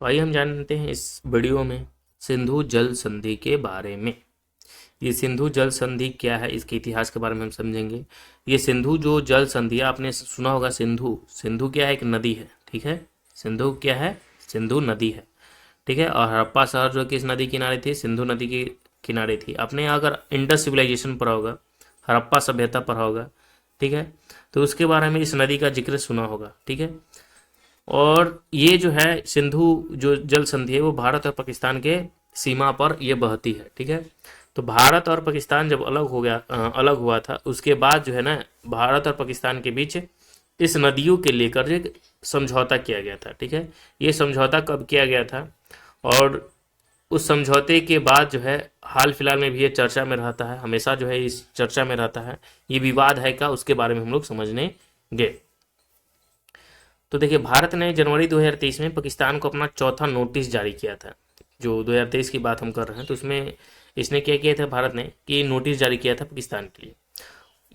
तो आइए हम जानते हैं इस वीडियो में सिंधु जल संधि के बारे में। ये सिंधु जल संधि क्या है, इसके इतिहास के बारे में हम समझेंगे। ये सिंधु जो जल संधि है, आपने सुना होगा सिंधु। सिंधु क्या है? एक नदी है, ठीक है। सिंधु क्या है? सिंधु नदी है, ठीक है। और हड़प्पा शहर जो किस नदी किनारे थी? सिंधु नदी के किनारे थी। आपने अगर इंडस सिविलाइजेशन पढ़ा होगा, हड़प्पा सभ्यता पढ़ा होगा, ठीक है, तो उसके बारे में इस नदी का जिक्र सुना होगा, ठीक है। और ये जो है सिंधु जो जल संधि है वो भारत और पाकिस्तान के सीमा पर ये बहती है, ठीक है। तो भारत और पाकिस्तान जब अलग हो गया, अलग हुआ था, उसके बाद जो है ना भारत और पाकिस्तान के बीच इस नदियों के लेकर एक समझौता किया गया था, ठीक है। ये समझौता कब किया गया था और उस समझौते के बाद जो है हाल फिलहाल में भी ये चर्चा में रहता है, हमेशा जो है इस चर्चा में रहता है, ये विवाद है का, उसके बारे में हम लोग समझने गए। तो देखिए, भारत ने जनवरी 2023 में पाकिस्तान को अपना चौथा नोटिस जारी किया था। जो 2023 की बात हम कर रहे हैं, तो उसमें इसने क्या किया था भारत ने कि नोटिस जारी किया था पाकिस्तान के लिए।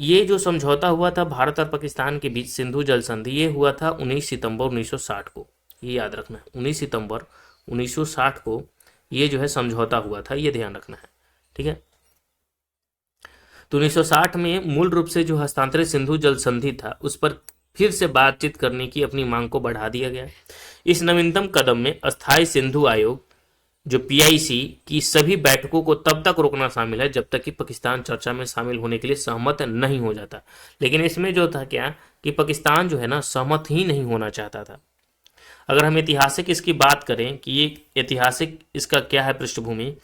ये जो समझौता हुआ था भारत और पाकिस्तान के बीच, सिंधु जल संधि, ये हुआ था 19 सितंबर 1960 को। ये याद रखना है, 19 सितंबर 1960 को ये जो है समझौता हुआ था, ये ध्यान रखना है, ठीक है। तो 1960 में मूल रूप से जो हस्तांतरित सिंधु जल संधि था, उस पर फिर से बातचीत करने की अपनी मांग को बढ़ा दिया गया। इस नवीनतम कदम में अस्थायी सिंधु आयोग जो पीआईसी की सभी बैठकों को तब तक रोकना शामिल है जब तक कि पाकिस्तान चर्चा में शामिल होने के लिए सहमत नहीं हो जाता। लेकिन इसमें जो था क्या कि पाकिस्तान जो है ना सहमत ही नहीं होना चाहता था। अगर हम ऐतिहासिक इसकी बात करें कि ये ऐतिहासिक इसका क्या है पृष्ठभूमि,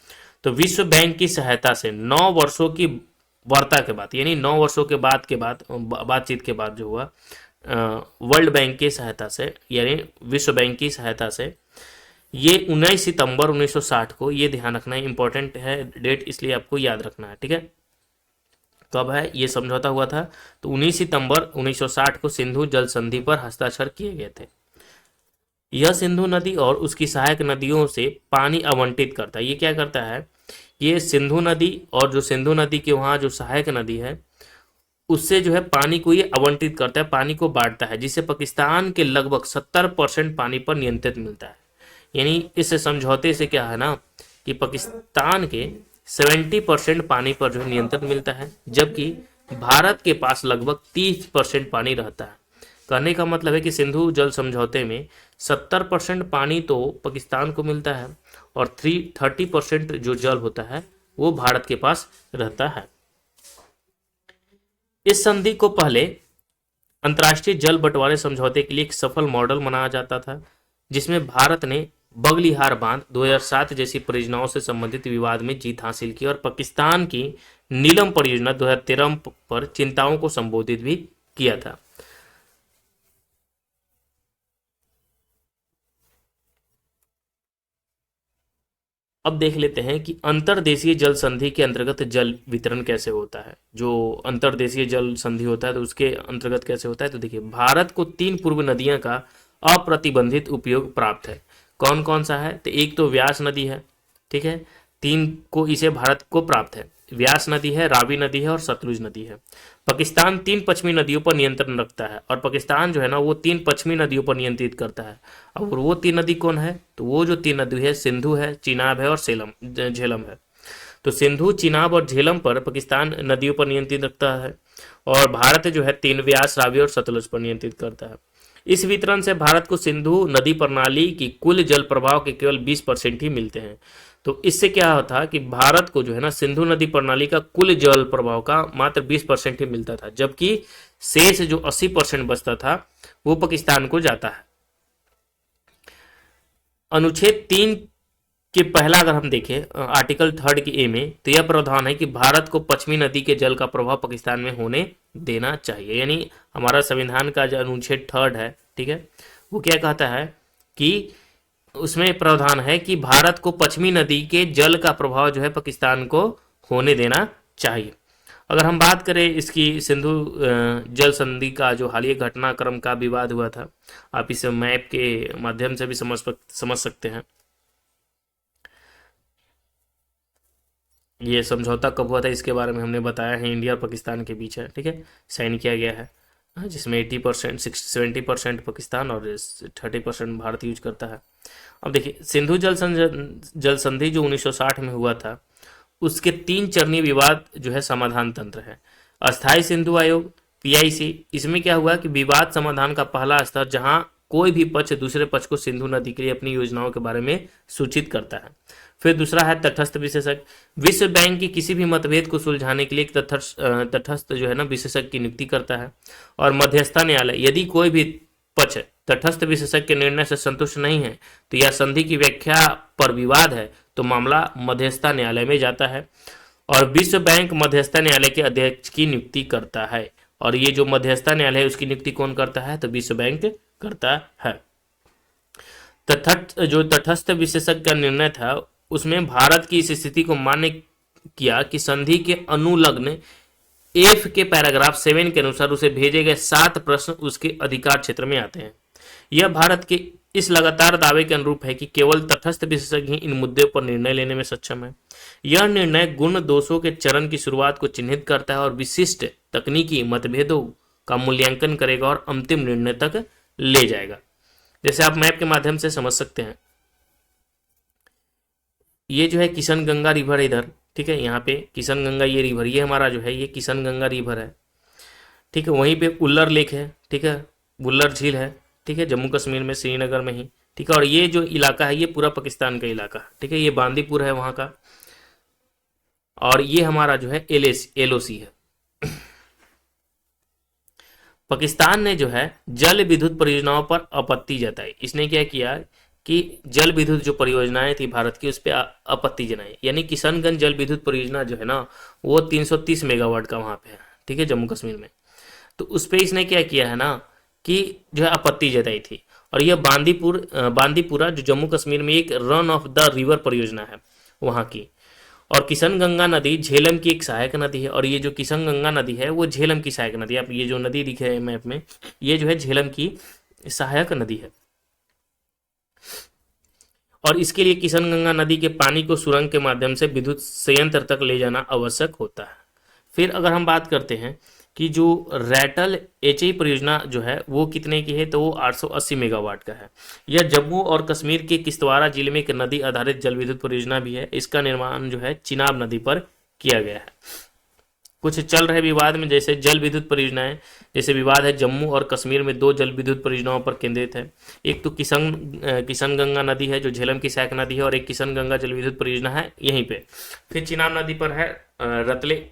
तो विश्व बैंक की सहायता से 9 वर्षों की वार्ता के बाद, यानी 9 वर्षों के बाद बातचीत के बाद जो हुआ, वर्ल्ड बैंक की सहायता से, यानी विश्व बैंक की सहायता से, ये 19 सितंबर 1960 को, ये ध्यान रखना है, इंपॉर्टेंट है डेट, इसलिए आपको याद रखना है, ठीक है। कब है ये समझौता हुआ था? तो 19 सितंबर 1960 को सिंधु जल संधि पर हस्ताक्षर किए गए थे। यह सिंधु नदी और उसकी सहायक नदियों से पानी आवंटित करता है। ये क्या करता है? ये सिंधु नदी और जो सिंधु नदी के वहाँ जो सहायक नदी है, उससे जो है पानी को ये आवंटित करता है, पानी को बांटता है, जिससे पाकिस्तान के लगभग 70% पानी पर नियंत्रित मिलता है। यानी इस समझौते से क्या है ना कि पाकिस्तान के 70% पानी पर जो है नियंत्रण मिलता है, जबकि भारत के पास लगभग 30% पानी रहता है। कहने का मतलब है कि सिंधु जल समझौते में 70% पानी तो पाकिस्तान को मिलता है और 30% जो जल होता है वो भारत के पास रहता है। इस संधि को पहले अंतर्राष्ट्रीय जल बंटवारे समझौते के लिए एक सफल मॉडल माना जाता था, जिसमें भारत ने बगलिहार बांध 2007 जैसी परियोजनाओं से संबंधित विवाद में जीत हासिल की और पाकिस्तान की नीलम परियोजना 2013 पर चिंताओं को संबोधित भी किया था। अब देख लेते हैं कि अंतर्देशीय जल संधि के अंतर्गत जल वितरण कैसे होता है। जो अंतर्देशीय जल संधि होता है तो उसके अंतर्गत कैसे होता है, तो देखिए, भारत को 3 पूर्व नदियों का अप्रतिबंधित उपयोग प्राप्त है। कौन कौन सा है? तो एक तो व्यास नदी है, ठीक है, 3 को इसे भारत को प्राप्त है। व्यास नदी है, रावी नदी है और सतलुज नदी है। पाकिस्तान 3 पश्चिमी नदियों पर नियंत्रण रखता है और पाकिस्तान जो है ना वो 3 पश्चिमी नदियों पर नियंत्रित करता है। और वो 3 नदी कौन है? तो वो जो 3 नदी है, सिंधु है, चिनाब है और झेलम है। तो सिंधु, चिनाब और झेलम पर पाकिस्तान नदियों पर नियंत्रित रखता है और भारत जो है 3 व्यास, रावी और सतलुज पर नियंत्रित करता है। इस वितरण से भारत को सिंधु नदी प्रणाली की कुल जल प्रवाह के केवल 20% ही मिलते हैं। तो इससे क्या होता कि भारत को जो है ना सिंधु नदी प्रणाली का कुल जल प्रवाह का मात्र 20% ही मिलता था, जबकि शेष जो 80% बचता था वो पाकिस्तान को जाता है। अनुच्छेद 3 के पहला अगर हम देखें, आर्टिकल 3 की ए में, तो यह प्रावधान है कि भारत को पश्चिमी नदी के जल का प्रभाव पाकिस्तान में होने देना चाहिए। यानी हमारा संविधान का जो अनुच्छेद 3 है, ठीक है, वो क्या कहता है कि उसमें प्रावधान है कि भारत को पश्चिमी नदी के जल का प्रभाव जो है पाकिस्तान को होने देना चाहिए। अगर हम बात करें इसकी सिंधु जल संधि का जो हालिया घटनाक्रम का विवाद हुआ था, आप इस मैप के माध्यम से भी समझ सकते हैं। ये समझौता कब हुआ था इसके बारे में हमने बताया है, इंडिया और पाकिस्तान के बीच है, ठीक है, साइन किया गया है। जिसमें 80% 70% पाकिस्तान और 30% भारत यूज करता है। अब देखिए सिंधु जल संधि जो 1960 में हुआ था, उसके 3 चरणीय विवाद जो है समाधान तंत्र है। अस्थाई सिंधु आयोग PIC, इसमें क्या हुआ कि विवाद समाधान का पहला स्तर जहां कोई भी पक्ष दूसरे पक्ष को सिंधु नदी के लिए अपनी योजनाओं के बारे में सूचित करता है। फिर दूसरा है तटस्थ विशेषज्ञ, विश्व बैंक की किसी भी मतभेद को सुलझाने के लिए एक तटस्थ जो है ना विशेषज्ञ की नियुक्ति करता है। और मध्यस्थता न्यायालय, यदि कोई भी पक्ष तटस्थ विशेषज्ञ के निर्णय से संतुष्ट नहीं है तो यह संधि की व्याख्या पर विवाद है तो मामला मध्यस्थता न्यायालय में जाता है। और विश्व बैंक मध्यस्थता न्यायालय के अध्यक्ष की नियुक्ति करता है। और ये जो मध्यस्थता न्यायालय है उसकी नियुक्ति कौन करता है? तो विश्व बैंक करता है। जो तटस्थ विशेषज्ञ का निर्णय था उसमें भारत की इस स्थिति को मान्य किया कि संधि के अनुलग्न F के पैराग्राफ 7 के अनुसार उसे भेजे गए 7 प्रश्न उसके अधिकार क्षेत्र में आते हैं। यह भारत के इस लगातार दावे के अनुरूप है कि केवल तटस्थ विशेषज्ञ ही इन मुद्दे पर निर्णय लेने में सक्षम है। यह निर्णय गुण दोषों के चरण की शुरुआत को चिन्हित करता है और विशिष्ट तकनीकी मतभेदों का मूल्यांकन करेगा और अंतिम निर्णय तक ले जाएगा। जैसे आप मैप के माध्यम से समझ सकते हैं, ये जो है किशन गंगा रिवर इधर, ठीक है, यहाँ पे किशन गंगा ये रिवर, ये हमारा जो है ये किशन गंगा रिवर है, ठीक है। वहीं पे उल्लर लेक है, ठीक है, बुल्लर झील है, ठीक है, जम्मू कश्मीर में श्रीनगर में ही, ठीक है। और ये जो इलाका है ये पूरा पाकिस्तान का इलाका है, ठीक है, ये बांदीपुर है वहाँ का। और ये हमारा जो है LOC है। पाकिस्तान ने जो है जल विद्युत परियोजनाओं पर आपत्ति जताई। इसने क्या किया कि जल विद्युत जो परियोजनाएं थी भारत की उस पर आपत्ति जनाई। यानी किशनगंज जल विद्युत परियोजना जो है ना वो 330 मेगावाट का वहां पे है, ठीक है, जम्मू कश्मीर में। तो उस पर इसने क्या किया है ना कि जो है आपत्ति जताई थी। और यह बांदीपुरा जो जम्मू कश्मीर में एक रन ऑफ द रिवर परियोजना है वहां की। और किशन गंगा नदी झेलम की एक सहायक नदी है। और ये जो किशन गंगा नदी है वो झेलम की सहायक नदी है। आप ये जो नदी दिखे है मैप में, ये जो है झेलम की सहायक नदी है। और इसके लिए किशन गंगा नदी के पानी को सुरंग के माध्यम से विद्युत संयंत्र तक ले जाना आवश्यक होता है। फिर अगर हम बात करते हैं कि जो रैटल HE परियोजना जो है वो कितने की है, तो वो 880 मेगावाट का है। यह जम्मू और कश्मीर के किश्तवाड़ा जिले में एक नदी आधारित जल विद्युत परियोजना भी है। इसका निर्माण जो है चिनाब नदी पर किया गया है। कुछ चल रहे विवाद में जैसे जल विद्युत परियोजनाएं, जैसे विवाद है जम्मू और कश्मीर में 2 जल विद्युत परियोजनाओं पर केंद्रित है। एक तो किशन गंगा नदी है जो झेलम की सहायक नदी है, और एक किशन गंगा जल विद्युत परियोजना है यहीं पे। फिर चिनाब नदी पर है रतले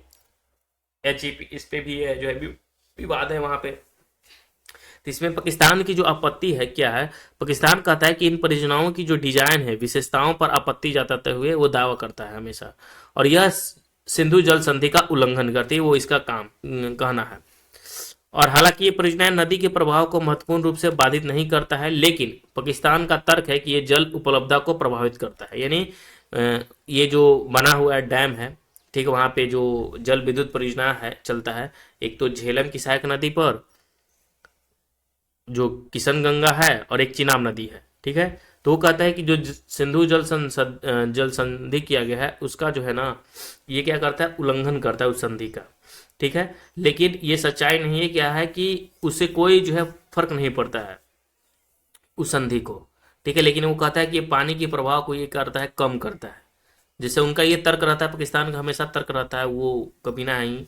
HEP, इस पे भी है जो है विवाद है वहां पे। तो इसमें पाकिस्तान की जो आपत्ति है क्या है, पाकिस्तान कहता है कि इन परियोजनाओं की जो डिजाइन है विशेषताओं पर आपत्ति जताते हुए वो दावा करता है हमेशा, और यह सिंधु जल संधि का उल्लंघन करती है, वो इसका काम कहना है। और हालांकि ये परियोजनाएं नदी के प्रभाव को महत्वपूर्ण रूप से बाधित नहीं करता है, लेकिन पाकिस्तान का तर्क है कि ये जल उपलब्धता को प्रभावित करता है। यानी ये जो बना हुआ है डैम है, ठीक है, वहां पे जो जल विद्युत परियोजना है चलता है, एक तो झेलम की सहायक नदी पर जो किशन गंगा है और एक चिनाब नदी है, ठीक है। तो वो कहता है कि जो सिंधु जल संधि किया गया है उसका जो है ना ये क्या करता है, उल्लंघन करता है उस संधि का, ठीक है। लेकिन ये सच्चाई नहीं है, क्या है कि उससे कोई जो है फर्क नहीं पड़ता है उस संधि को, ठीक है। लेकिन वो कहता है कि ये पानी के प्रभाव को ये करता है, कम करता है। जैसे उनका ये तर्क रहता है, पाकिस्तान का हमेशा तर्क रहता है, वो कभी ना आई।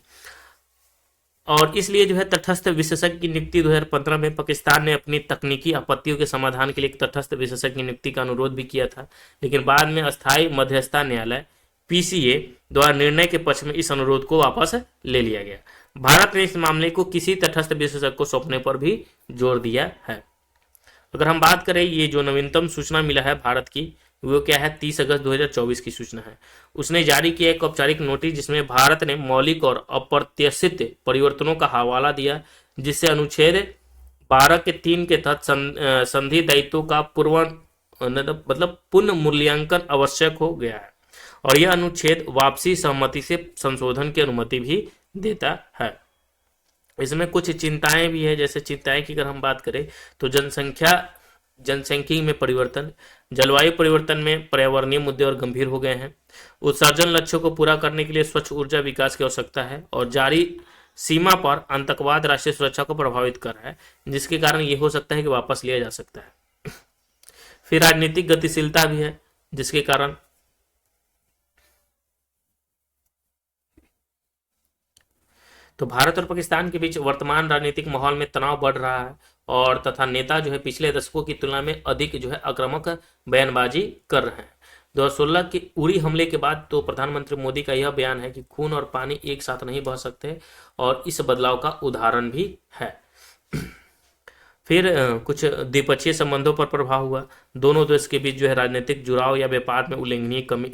और इसलिए जो है तटस्थ विशेषज्ञ की नियुक्ति 2015 में पाकिस्तान ने अपनी तकनीकी आपत्तियों के समाधान के लिए एक तटस्थ विशेषज्ञ की नियुक्ति का अनुरोध भी किया था, लेकिन बाद में अस्थायी मध्यस्थता न्यायालय PCA द्वारा निर्णय के पक्ष में इस अनुरोध को वापस ले लिया गया। भारत ने इस मामले को किसी तटस्थ विशेषज्ञ को सौंपने पर भी जोर दिया है। अगर हम बात करें ये जो नवीनतम सूचना मिला है भारत की, वो क्या है, 30 अगस्त 2024 की सूचना है। उसने जारी किया एक औपचारिक नोटिस जिसमें भारत ने मौलिक और अप्रत्याशित परिवर्तनों का हवाला दिया, जिससे अनुच्छेद 12 के 3 के तहत संधि दायित्वों का पुनः मूल्यांकन आवश्यक हो गया है। और यह अनुच्छेद वापसी सहमति से संशोधन की अनुमति भी देता है। इसमें कुछ चिंताएं भी है। जैसे चिंताएं की अगर हम बात करें तो जनसांख्यिकी में परिवर्तन, जलवायु परिवर्तन में पर्यावरणीय मुद्दे और गंभीर हो गए हैं। उत्सर्जन लक्ष्यों को पूरा करने के लिए स्वच्छ ऊर्जा विकास की आवश्यकता है। और जारी सीमा पर आतंकवाद राष्ट्रीय सुरक्षा को प्रभावित कर रहा है, जिसके कारण ये हो सकता है कि वापस लिया जा सकता है। फिर राजनीतिक गतिशीलता भी है, जिसके कारण तो भारत और पाकिस्तान के बीच वर्तमान राजनीतिक माहौल में तनाव बढ़ रहा है और तथा नेता जो है पिछले दशकों की तुलना में अधिक जो है आक्रामक बयानबाजी कर रहे हैं। 2016 के उरी हमले के बाद तो प्रधानमंत्री मोदी का यह बयान है कि खून और पानी एक साथ नहीं बह सकते और इस बदलाव का उदाहरण भी है। फिर कुछ द्विपक्षीय संबंधों पर प्रभाव हुआ। दोनों देश के बीच जो है राजनीतिक जुड़ाव या व्यापार में उल्लेखनीय कमी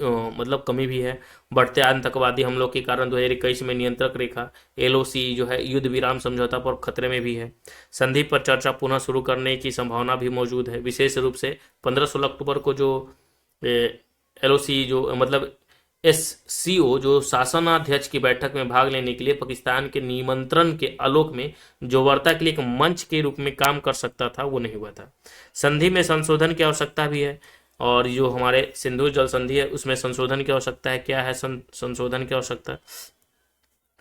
कमी भी है। बढ़ते आतंकवादी हमलों के कारण 2021 में नियंत्रक रेखा LOC जो है युद्ध विराम समझौता पर खतरे में भी है। संधि पर चर्चा पुनः शुरू करने की संभावना भी मौजूद है। विशेष रूप से 15-16 अक्टूबर को जो LOC जो मतलब SCO जो शासनाध्यक्ष की बैठक में भाग लेने के लिए पाकिस्तान के निमंत्रण के आलोक में जो वार्ता के लिए एक मंच के रूप में काम कर सकता था, वो नहीं हुआ था। संधि में संशोधन की आवश्यकता भी है और जो हमारे सिंधु जल संधि है उसमें संशोधन की आवश्यकता है। क्या है संशोधन की आवश्यकता?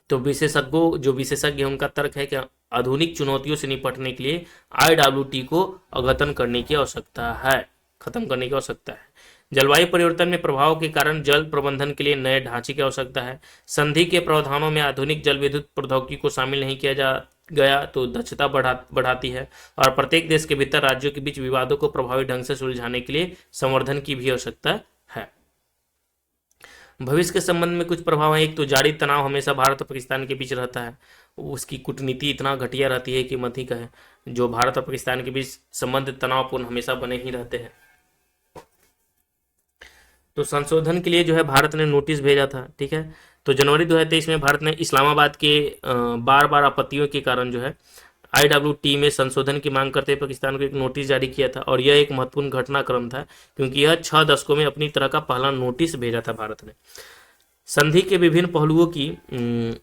तो विशेषज्ञ उनका तर्क है कि आधुनिक चुनौतियों से निपटने के लिए IWT को अद्यतन करने की आवश्यकता है, खत्म करने की आवश्यकता है। जलवायु परिवर्तन में प्रभाव के कारण जल प्रबंधन के लिए नए ढांचे की आवश्यकता है। संधि के प्रावधानों में आधुनिक जल विद्युत प्रौद्योगिकी को शामिल नहीं किया गया तो दक्षता बढ़ाती है और प्रत्येक देश के भीतर राज्यों के बीच विवादों को प्रभावी ढंग से सुलझाने के लिए संवर्धन की भी आवश्यकता है। भविष्य के संबंध में कुछ प्रभाव है। एक तो जारी तनाव हमेशा भारत और पाकिस्तान के बीच रहता है, उसकी कूटनीति इतना घटिया रहती है कि मत ही कहें। जो भारत और पाकिस्तान के बीच संबंध तनावपूर्ण हमेशा बने ही रहते हैं। तो संशोधन के लिए जो है भारत ने नोटिस भेजा था, ठीक है। तो जनवरी 2023 में भारत ने इस्लामाबाद के बार बार आपत्तियों के कारण जो है IWT में संशोधन की मांग करते पाकिस्तान को एक नोटिस जारी किया था और यह एक महत्वपूर्ण घटनाक्रम था क्योंकि यह 6 दशकों में अपनी तरह का पहला नोटिस भेजा था भारत ने। संधि के विभिन्न पहलुओं की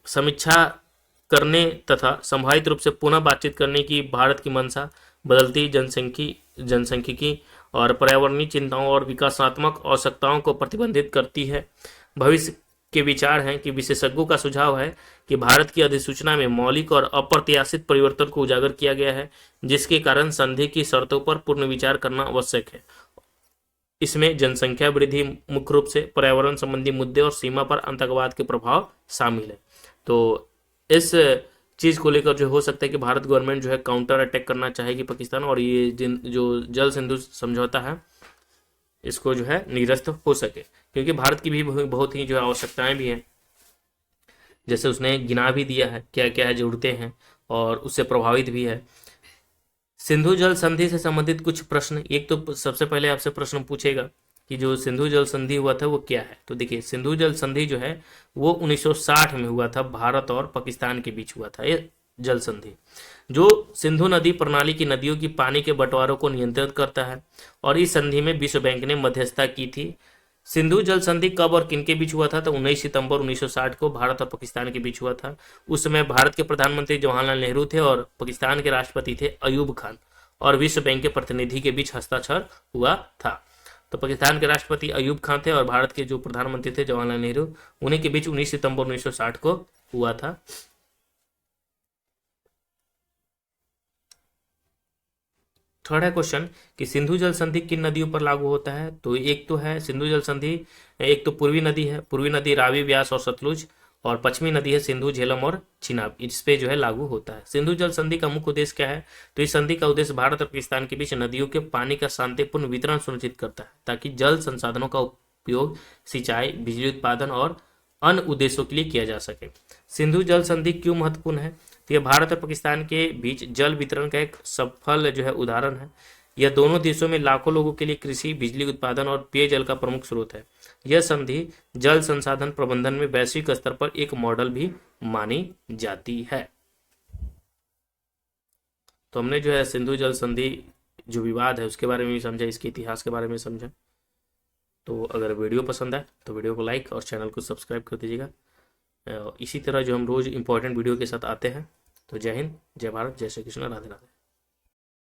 समीक्षा करने तथा संभावित रूप से पुनः बातचीत करने की भारत की मंशा बदलती जनसांख्यिकी और पर्यावरणीय चिंताओं और विकासात्मक आवश्यकताओं को प्रतिबंधित करती है। भविष्य के विचार हैं कि विशेषज्ञों का सुझाव है कि भारत की अधिसूचना में मौलिक और अप्रत्याशित परिवर्तन को उजागर किया गया है, जिसके कारण संधि की शर्तों पर पूर्ण विचार करना आवश्यक है। इसमें जनसंख्या वृद्धि, मुख्य रूप से पर्यावरण संबंधी मुद्दे और सीमा पर आतंकवाद के प्रभाव शामिल है। तो इस चीज़ को लेकर जो हो सकता है कि भारत गवर्नमेंट जो है काउंटर अटैक करना चाहेगी पाकिस्तान और ये जो जल सिंधु समझौता है इसको जो है निरस्त हो सके, क्योंकि भारत की भी बहुत ही जो है आवश्यकताएं भी हैं। जैसे उसने गिना भी दिया है क्या क्या है जरूरतें हैं और उससे प्रभावित भी है। सिंधु जल संधि से संबंधित कुछ प्रश्न। एक तो सबसे पहले आपसे प्रश्न पूछेगा कि जो सिंधु जल संधि हुआ था वो क्या है। तो देखिए, सिंधु जल संधि जो है वो 1960 में हुआ था, भारत और पाकिस्तान के बीच हुआ था ये जल संधि, जो सिंधु नदी प्रणाली की नदियों की पानी के बंटवारों को नियंत्रित करता है और इस संधि में विश्व बैंक ने मध्यस्थता की थी। सिंधु जल संधि कब और किनके बीच हुआ था? तो 19 सितंबर 1960 को भारत और पाकिस्तान के बीच हुआ था। उस समय भारत के प्रधानमंत्री जवाहरलाल नेहरू थे और पाकिस्तान के राष्ट्रपति थे अयूब खान, और विश्व बैंक के प्रतिनिधि के बीच हस्ताक्षर हुआ था। तो पाकिस्तान के राष्ट्रपति अयूब खान थे और भारत के जो प्रधानमंत्री थे जवाहरलाल नेहरू, उन्हीं के बीच 19 सितंबर 1960 को हुआ था। थर्ड है क्वेश्चन कि सिंधु जल संधि किन नदियों पर लागू होता है। तो एक तो है सिंधु जल संधि, एक तो पूर्वी नदी है, पूर्वी नदी रावी, व्यास और सतलुज, और पश्चिमी नदी है सिंधु, झेलम और चिनाब, इस पे जो है लागू होता है। सिंधु जल संधि का मुख्य उद्देश्य क्या है? तो इस संधि का उद्देश्य भारत और पाकिस्तान के बीच नदियों के पानी का शांतिपूर्ण वितरण सुनिश्चित करता है ताकि जल संसाधनों का उपयोग सिंचाई, बिजली उत्पादन और अन्य उद्देश्यों के लिए किया जा सके। सिंधु जल संधि क्यों महत्वपूर्ण है? तो यह भारत और पाकिस्तान के बीच जल वितरण का एक सफल जो है उदाहरण है। यह दोनों देशों में लाखों लोगों के लिए कृषि, बिजली उत्पादन और पेयजल का प्रमुख स्रोत है। यह संधि जल संसाधन प्रबंधन में वैश्विक स्तर पर एक मॉडल भी मानी जाती है। तो हमने जो है सिंधु जल संधि जो विवाद है उसके बारे में भी समझा, इसके इतिहास के बारे में समझा। तो अगर वीडियो पसंद आए तो वीडियो को लाइक और चैनल को सब्सक्राइब कर दीजिएगा। इसी तरह जो हम रोज इंपॉर्टेंट वीडियो के साथ आते हैं। तो जय हिंद, जय भारत, जय श्री कृष्ण, राधे राधे।